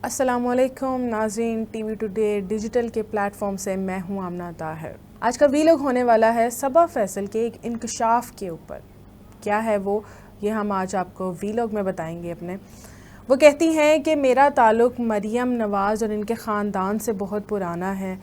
अस्सलामुअलैकुम नाज़रीन, TV today digital के प्लेटफॉर्म से मैं हूं आमना ताहिर। आज का वीलॉग होने वाला है सबा फैसल के एक इंकशाफ के ऊपर। क्या है वो, ये हम आज आपको वीलॉग में बताएंगे अपने। वो कहती हैं कि मेरा ताल्लुक़ मरियम नवाज़ और इनके ख़ानदान से बहुत पुराना है।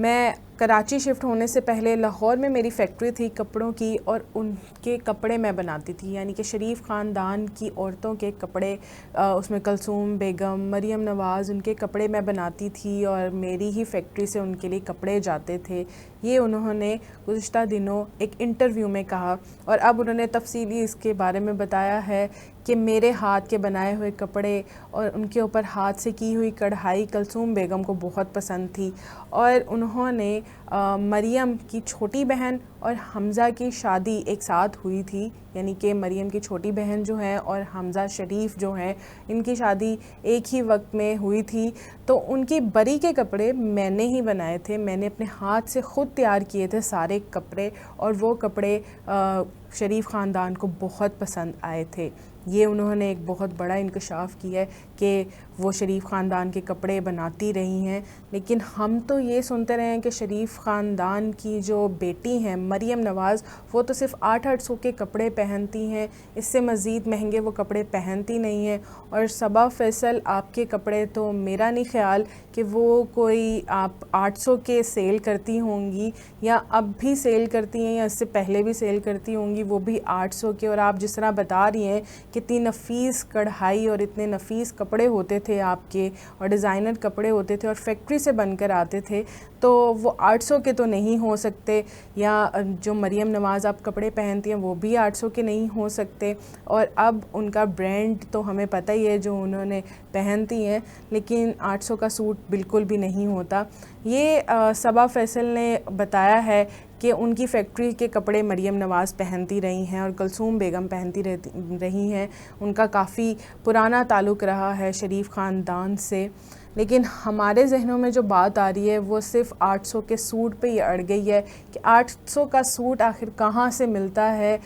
मैं कराची शिफ्ट होने से पहले लाहौर में मेरी फ़ैक्ट्री थी कपड़ों की, और उनके कपड़े मैं बनाती थी, यानी कि शरीफ ख़ानदान की औरतों के कपड़े, उसमें कलसूम बेगम, मरियम नवाज़, उनके कपड़े मैं बनाती थी और मेरी ही फैक्ट्री से उनके लिए कपड़े जाते थे। ये उन्होंने गुज़िश्ता दिनों एक इंटरव्यू में कहा, और अब उन्होंने तफसीली इसके बारे में बताया है कि मेरे हाथ के बनाए हुए कपड़े और उनके ऊपर हाथ से की हुई कढ़ाई कलसूम बेगम को बहुत पसंद थी, और उन्होंने मरियम की छोटी बहन और हमज़ा की शादी एक साथ हुई थी, यानी कि मरियम की छोटी बहन जो है और हमज़ा शरीफ जो हैं, इनकी शादी एक ही वक्त में हुई थी। तो उनकी बरी के कपड़े मैंने ही बनाए थे, मैंने अपने हाथ से ख़ुद तैयार किए थे सारे कपड़े, और वो कपड़े शरीफ ख़ानदान को बहुत पसंद आए थे। ये उन्होंने एक बहुत बड़ा इंकशाफ किया है कि वो शरीफ ख़ानदान के कपड़े बनाती रही हैं। लेकिन हम तो ये सुनते रहे हैं कि शरीफ ख़ानदान की जो बेटी हैं मरियम नवाज़, वो तो सिर्फ़ 800 के कपड़े पहनती हैं, इससे मज़ीद महंगे वो कपड़े पहनती नहीं हैं। और सबा फैसल, आपके कपड़े तो मेरा नहीं ख़्याल कि वो कोई आप 800 के सेल करती होंगी, या अब भी सेल करती हैं, या इससे पहले भी सेल करती होंगी, वो भी 800 के। और आप जिस तरह बता रही हैं कितनी नफ़ीस कढ़ाई और इतने नफ़ीस कपड़े होते थे आपके, और डिज़ाइनर कपड़े होते थे और फैक्ट्री से बनकर आते थे, तो वो 800 के तो नहीं हो सकते। या जो मरियम नवाज़ आप कपड़े पहनती हैं वो भी 800 के नहीं हो सकते। और अब उनका ब्रांड तो हमें पता ही है जो उन्होंने पहनती हैं, लेकिन 800 का सूट बिल्कुल भी नहीं होता। ये सबा फैसल ने बताया है कि उनकी फैक्ट्री के कपड़े मरियम नवाज़ पहनती रही हैं और कलसूम बेगम पहनती रही हैं। उनका काफ़ी पुराना ताल्लुक़ रहा है शरीफ ख़ानदान से। लेकिन हमारे जहनों में जो बात आ रही है वो सिर्फ़ 800 के सूट पे ही अड़ गई है कि 800 का सूट आखिर कहाँ से मिलता है।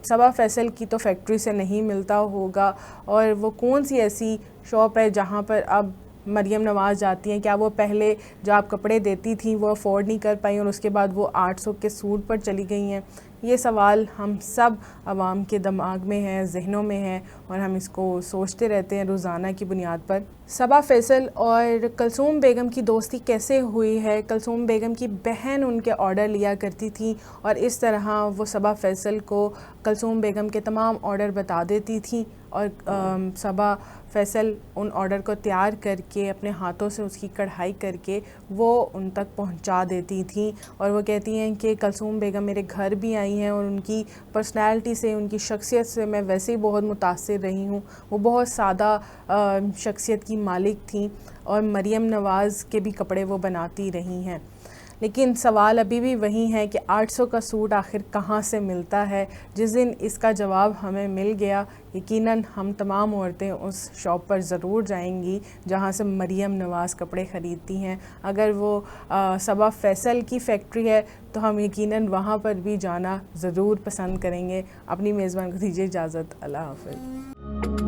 सबा फैसल की तो फैक्ट्री से नहीं मिलता होगा, और वो कौन सी ऐसी शॉप है जहाँ पर अब मरियम नवाज़ जाती हैं? क्या वो पहले जो आप कपड़े देती थी वो अफोर्ड नहीं कर पाई और उसके बाद वो 800 के सूट पर चली गई हैं? ये सवाल हम सब आवाम के दिमाग में है, जहनों में है, और हम इसको सोचते रहते हैं रोज़ाना की बुनियाद पर। सबा फैसल और कलसूम बेगम की दोस्ती कैसे हुई है? कलसूम बेगम की बहन उनके ऑर्डर लिया करती थी, और इस तरह वो सबा फैसल को कलसूम बेगम के तमाम ऑर्डर बता देती थी, और सबा फैसल उन ऑर्डर को तैयार करके अपने हाथों से उसकी कढ़ाई करके वो उन तक पहुंचा देती थी। और वो कहती हैं कि कलसूम बेगम मेरे घर भी आई हैं, और उनकी पर्सनैलिटी से, उनकी शख्सियत से मैं वैसे ही बहुत मुतासिर रही हूँ। वो बहुत सादा शख्सियत की मालिक थी, और मरियम नवाज़ के भी कपड़े वो बनाती रही हैं। लेकिन सवाल अभी भी वही है कि 800 का सूट आखिर कहाँ से मिलता है? जिस दिन इसका जवाब हमें मिल गया, यकीनन हम तमाम औरतें उस शॉप पर ज़रूर जाएंगी जहाँ से मरियम नवाज़ कपड़े ख़रीदती हैं। अगर वो सबा फैसल की फैक्ट्री है तो हम यकीनन वहाँ पर भी जाना ज़रूर पसंद करेंगे। अपनी मेज़बान को दीजिए इजाज़त। अल्लाह हाफ़िज़।